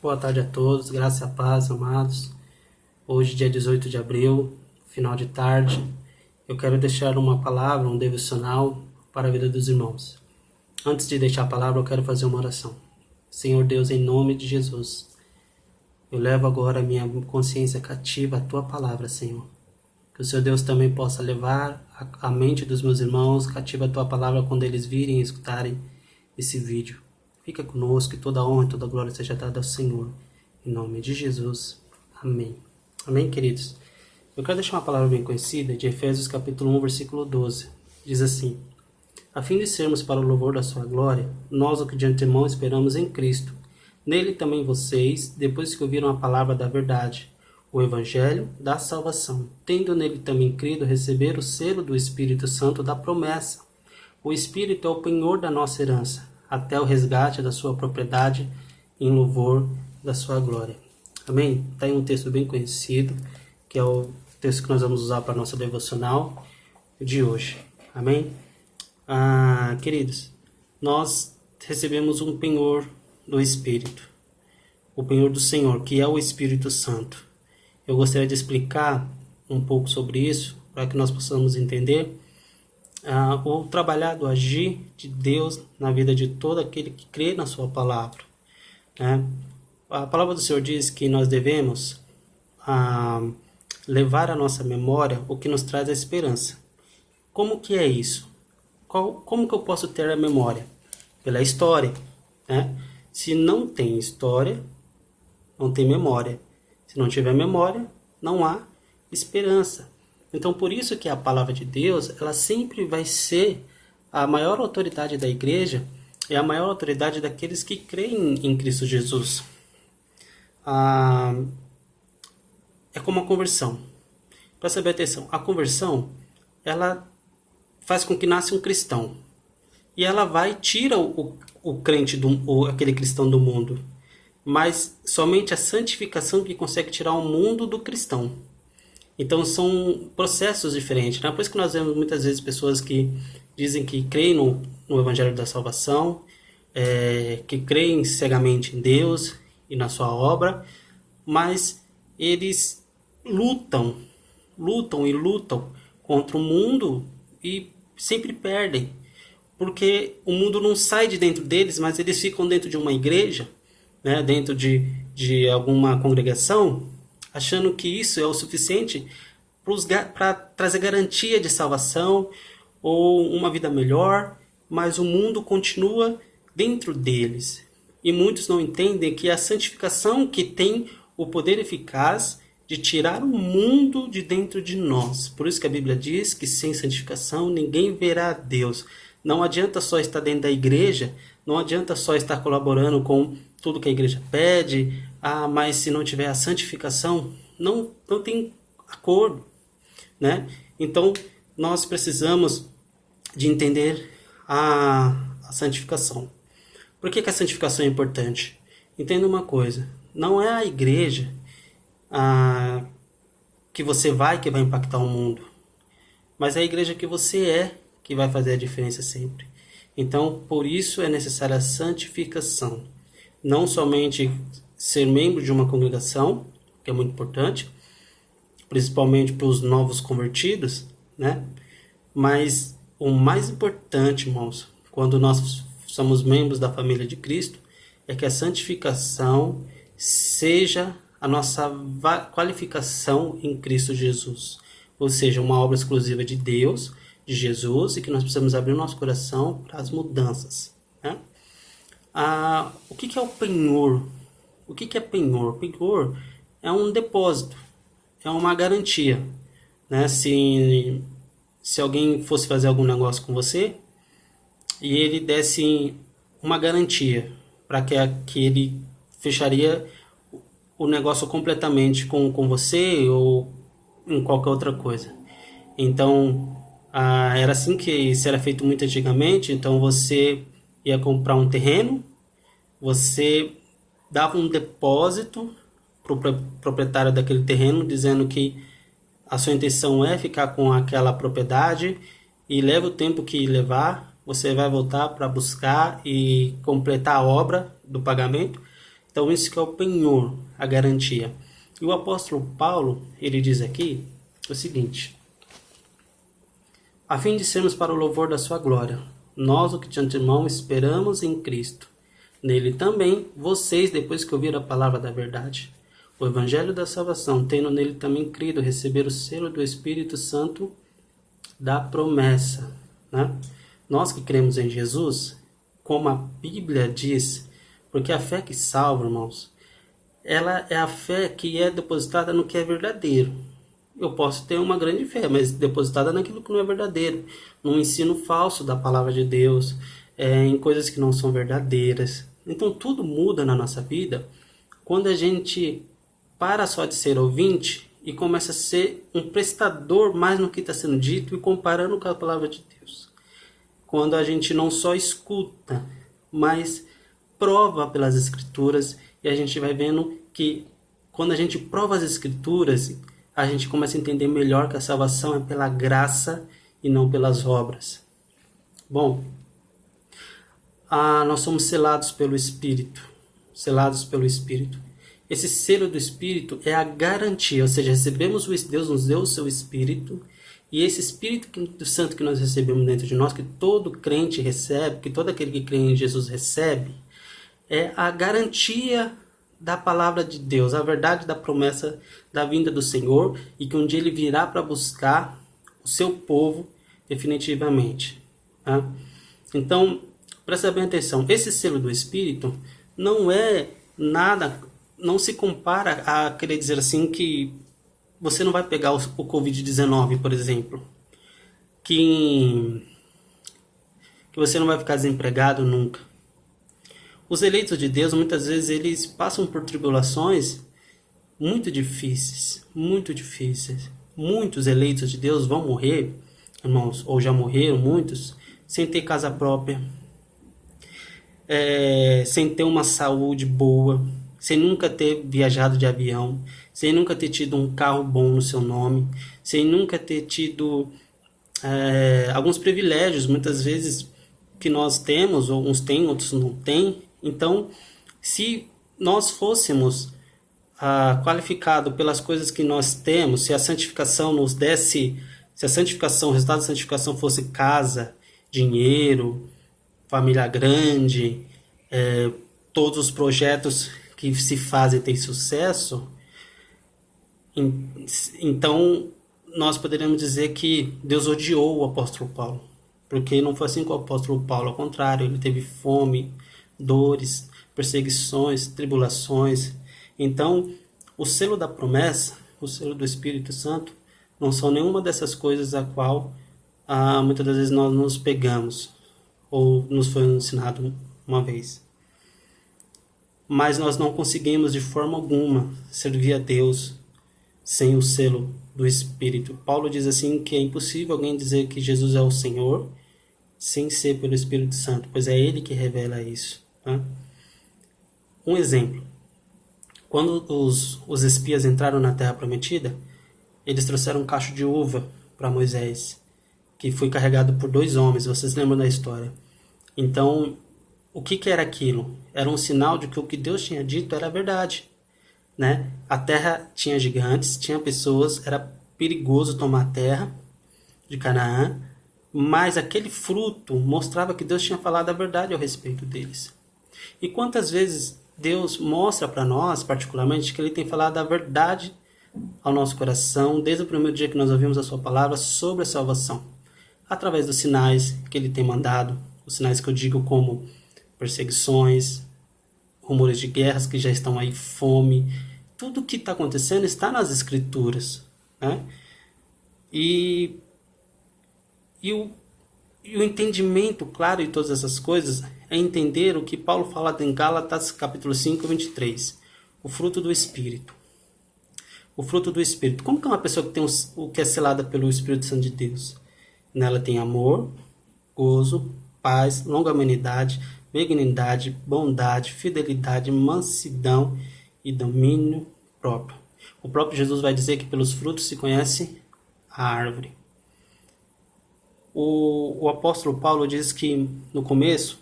Boa tarde a todos, graça e a paz, amados. Hoje, dia 18 de abril, final de tarde, eu quero deixar uma palavra, um devocional para a vida dos irmãos. Antes de deixar a palavra, eu quero fazer uma oração. Senhor Deus, em nome de Jesus, eu levo agora a minha consciência cativa à Tua palavra, Senhor. Que o Senhor Deus também possa levar a mente dos meus irmãos cativa a Tua palavra quando eles virem e escutarem esse vídeo. Fica conosco e toda a honra e toda a glória seja dada ao Senhor. Em nome de Jesus. Amém. Amém, queridos? Eu quero deixar uma palavra bem conhecida de Efésios capítulo 1, versículo 12. Diz assim: a fim de sermos para o louvor da sua glória, nós o que de antemão esperamos em Cristo. Nele também vocês, depois que ouviram a palavra da verdade, o evangelho da salvação, tendo nele também crido, receber o selo do Espírito Santo da promessa. O Espírito é o penhor da nossa herança, até o resgate da sua propriedade, em louvor da sua glória. Amém? Está aí um texto bem conhecido, que é o texto que nós vamos usar para a nossa devocional de hoje. Amém? Queridos, nós recebemos um penhor do Espírito, o penhor do Senhor, que é o Espírito Santo. Eu gostaria de explicar um pouco sobre isso, para que nós possamos entender o trabalhado agir de Deus na vida de todo aquele que crê na sua palavra. A palavra do Senhor diz que nós devemos levar à nossa memória o que nos traz a esperança. Como que é isso? Como que eu posso ter a memória? Pela história. Se não tem história, não tem memória. Se não tiver memória, não há esperança. Então, por isso que a palavra de Deus, ela sempre vai ser a maior autoridade da igreja e a maior autoridade daqueles que creem em Cristo Jesus. É como a conversão. Presta bem atenção, a conversão, ela faz com que nasça um cristão. E ela tira o crente, aquele cristão do mundo. Mas somente a santificação que consegue tirar o mundo do cristão. Então são processos diferentes. Por isso que nós vemos muitas vezes pessoas que dizem que creem no Evangelho da Salvação, que creem cegamente em Deus e na sua obra, mas eles lutam contra o mundo e sempre perdem. Porque o mundo não sai de dentro deles, mas eles ficam dentro de uma igreja, dentro de alguma congregação, achando que isso é o suficiente para trazer garantia de salvação ou uma vida melhor, mas o mundo continua dentro deles. E muitos não entendem que é a santificação que tem o poder eficaz de tirar o mundo de dentro de nós. Por isso que a Bíblia diz que sem santificação ninguém verá a Deus. Não adianta só estar dentro da igreja, não adianta só estar colaborando com tudo que a igreja pede, mas se não tiver a santificação, não tem acordo, Então, nós precisamos de entender a santificação. Por que a santificação é importante? Entenda uma coisa, não é a igreja que você que vai impactar o mundo, mas é a igreja que você é que vai fazer a diferença sempre. Então, por isso é necessária a santificação. Não somente ser membro de uma congregação, que é muito importante, principalmente para os novos convertidos, Mas o mais importante, irmãos, quando nós somos membros da família de Cristo, é que a santificação seja a nossa qualificação em Cristo Jesus. Ou seja, uma obra exclusiva de Deus, de Jesus, e que nós precisamos abrir o nosso coração para as mudanças. O que é o penhor? O que é penhor? Penhor é um depósito, é uma garantia. Se alguém fosse fazer algum negócio com você e ele desse uma garantia para que ele fecharia o negócio completamente com você ou em qualquer outra coisa. Então, era assim que isso era feito muito antigamente. Então você ia comprar um terreno, você dava um depósito para o proprietário daquele terreno, dizendo que a sua intenção é ficar com aquela propriedade e leva o tempo que levar, você vai voltar para buscar e completar a obra do pagamento. Então isso que é o penhor, a garantia. E o apóstolo Paulo, ele diz aqui o seguinte: a fim de sermos para o louvor da sua glória, nós o que de antemão esperamos em Cristo. Nele também, vocês, depois que ouviram a palavra da verdade, o evangelho da salvação, tendo nele também crido, receber o selo do Espírito Santo da promessa. Né? Nós que cremos em Jesus, como a Bíblia diz, porque a fé que salva, irmãos, ela é a fé que é depositada no que é verdadeiro. Eu posso ter uma grande fé, mas depositada naquilo que não é verdadeiro, num ensino falso da palavra de Deus, em coisas que não são verdadeiras. Então tudo muda na nossa vida quando a gente para só de ser ouvinte e começa a ser um prestador mais no que está sendo dito e comparando com a palavra de Deus. Quando a gente não só escuta, mas prova pelas Escrituras, e a gente vai vendo que quando a gente prova as Escrituras, a gente começa a entender melhor que a salvação é pela graça e não pelas obras. Bom, nós somos selados pelo Espírito. Selados pelo Espírito. Esse selo do Espírito é a garantia, ou seja, recebemos Deus nos deu o seu Espírito, e esse Espírito Santo que nós recebemos dentro de nós, que todo crente recebe, que todo aquele que crê em Jesus recebe, é a garantia da palavra de Deus, a verdade da promessa da vinda do Senhor, e que um dia ele virá para buscar o seu povo definitivamente. Tá? Então, presta bem atenção, esse selo do Espírito não é nada, não se compara a querer dizer assim que você não vai pegar o Covid-19, por exemplo, que você não vai ficar desempregado nunca. Os eleitos de Deus, muitas vezes, eles passam por tribulações muito difíceis, muito difíceis. Muitos eleitos de Deus vão morrer, irmãos, ou já morreram muitos, sem ter casa própria, sem ter uma saúde boa, sem nunca ter viajado de avião, sem nunca ter tido um carro bom no seu nome, sem nunca ter tido alguns privilégios, muitas vezes, que nós temos, ou uns têm, outros não têm. Então, se nós fôssemos qualificados pelas coisas que nós temos, se a santificação nos desse, se a santificação, o resultado da santificação fosse casa, dinheiro, família grande, todos os projetos que se fazem têm sucesso, então nós poderíamos dizer que Deus odiou o apóstolo Paulo, porque não foi assim com o apóstolo Paulo, ao contrário, ele teve fome, dores, perseguições, tribulações. Então, o selo da promessa, o selo do Espírito Santo, não são nenhuma dessas coisas a qual muitas das vezes nós nos pegamos, ou nos foi ensinado uma vez. Mas nós não conseguimos de forma alguma servir a Deus sem o selo do Espírito. Paulo diz assim que é impossível alguém dizer que Jesus é o Senhor sem ser pelo Espírito Santo, pois é Ele que revela isso. Tá? Um exemplo. Quando os espias entraram na Terra Prometida, eles trouxeram um cacho de uva para Moisés, que foi carregado por 2 homens, vocês lembram da história. Então, o que era aquilo? Era um sinal de que o que Deus tinha dito era verdade. Né? A terra tinha gigantes, tinha pessoas, era perigoso tomar a terra de Canaã, mas aquele fruto mostrava que Deus tinha falado a verdade ao respeito deles. E quantas vezes Deus mostra para nós, particularmente, que Ele tem falado a verdade ao nosso coração, desde o primeiro dia que nós ouvimos a sua palavra sobre a salvação, através dos sinais que Ele tem mandado, os sinais que eu digo como perseguições, rumores de guerras que já estão aí, fome, tudo o que está acontecendo está nas Escrituras. Né? E o entendimento claro de todas essas coisas é entender o que Paulo fala em Gálatas capítulo 5, 23. O fruto do Espírito. O fruto do Espírito. Como que é uma pessoa que tem o que é selada pelo Espírito Santo de Deus? Nela tem amor, gozo, paz, longanimidade, benignidade, bondade, fidelidade, mansidão e domínio próprio. O próprio Jesus vai dizer que pelos frutos se conhece a árvore. O apóstolo Paulo diz que no começo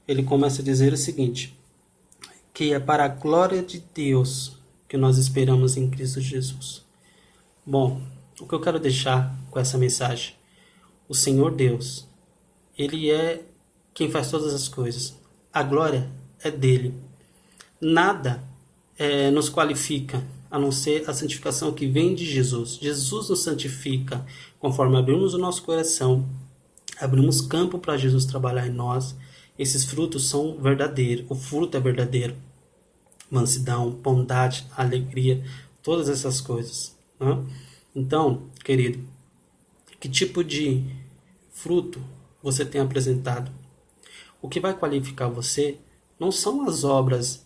ele começa a dizer o seguinte: que é para a glória de Deus que nós esperamos em Cristo Jesus. Bom, o que eu quero deixar com essa mensagem? O Senhor Deus, Ele é quem faz todas as coisas. A glória é dele. Nada nos qualifica, a não ser a santificação que vem de Jesus. Jesus nos santifica conforme abrimos o nosso coração, abrimos campo para Jesus trabalhar em nós. Esses frutos são verdadeiros, o fruto é verdadeiro. Mansidão, bondade, alegria, todas essas coisas, né? Então, querido, que tipo de fruto você tem apresentado? O que vai qualificar você não são as obras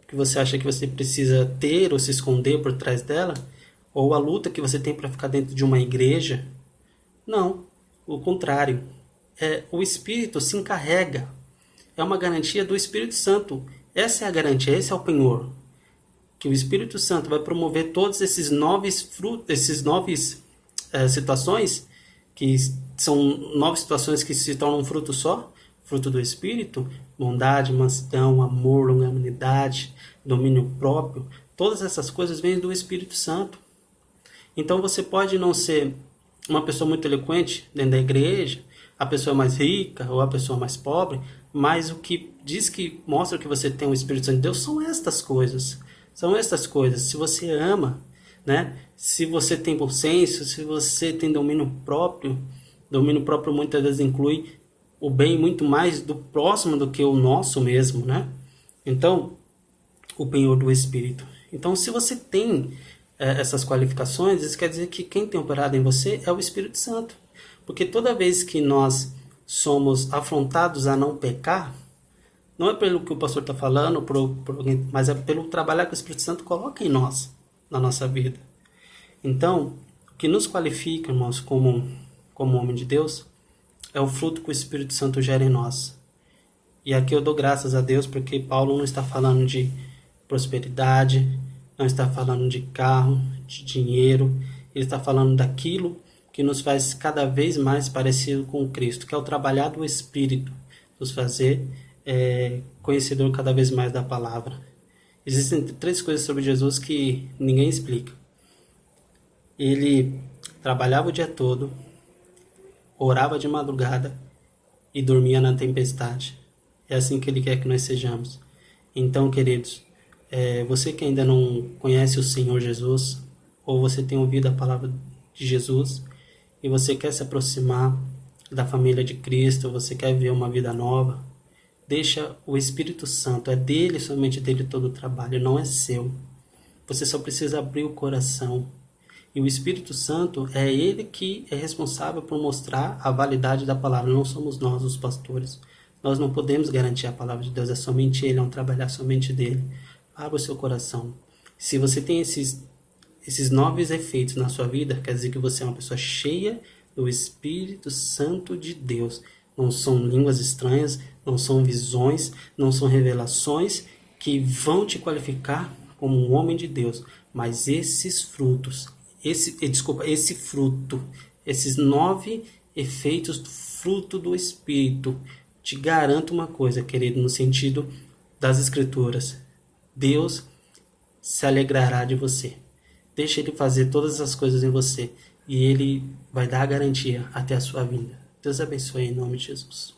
que você acha que você precisa ter ou se esconder por trás dela, ou a luta que você tem para ficar dentro de uma igreja. Não, o contrário. O Espírito se encarrega. É uma garantia do Espírito Santo. Essa é a garantia, esse é o penhor. Que o Espírito Santo vai promover todos esses nove situações, que são 9 situações que se tornam um fruto só, fruto do Espírito, bondade, mansidão, amor, longanimidade, domínio próprio. Todas essas coisas vêm do Espírito Santo. Então você pode não ser uma pessoa muito eloquente dentro da igreja, a pessoa mais rica ou a pessoa mais pobre, mas o que diz que mostra que você tem o Espírito Santo de Deus são estas coisas. São estas coisas. Se você ama, né? Se você tem bom senso, se você tem domínio próprio muitas vezes inclui o bem muito mais do próximo do que o nosso mesmo, né? Então, o penhor do Espírito. Então, se você tem essas qualificações, isso quer dizer que quem tem operado em você é o Espírito Santo. Porque toda vez que nós somos afrontados a não pecar, não é pelo que o pastor está falando, mas é pelo trabalhar que o Espírito Santo coloca em nós, na nossa vida. Então, o que nos qualifica, irmãos, como homem de Deus, é o fruto que o Espírito Santo gera em nós. E aqui eu dou graças a Deus porque Paulo não está falando de prosperidade, não está falando de carro, de dinheiro, ele está falando daquilo que nos faz cada vez mais parecido com Cristo, que é o trabalhar do Espírito, nos fazer conhecedor cada vez mais da palavra. Existem 3 coisas sobre Jesus que ninguém explica. Ele trabalhava o dia todo, orava de madrugada e dormia na tempestade. É assim que Ele quer que nós sejamos. Então, queridos, você que ainda não conhece o Senhor Jesus, ou você tem ouvido a palavra de Jesus, e você quer se aproximar da família de Cristo, você quer ver uma vida nova, deixa o Espírito Santo, é dele, somente dele todo o trabalho, não é seu. Você só precisa abrir o coração. E o Espírito Santo é ele que é responsável por mostrar a validade da palavra, não somos nós, os pastores. Nós não podemos garantir a palavra de Deus, é somente ele, é um trabalhar somente dele. Abra o seu coração. Se você tem esses 9 efeitos na sua vida, quer dizer que você é uma pessoa cheia do Espírito Santo de Deus. Não são línguas estranhas, não são visões, não são revelações que vão te qualificar como um homem de Deus. Mas esses frutos, esse fruto, esses 9 efeitos do fruto do Espírito, te garanto uma coisa, querido, no sentido das Escrituras. Deus se alegrará de você. Deixa Ele fazer todas as coisas em você e Ele vai dar a garantia até a sua vinda. Deus abençoe em nome de Jesus.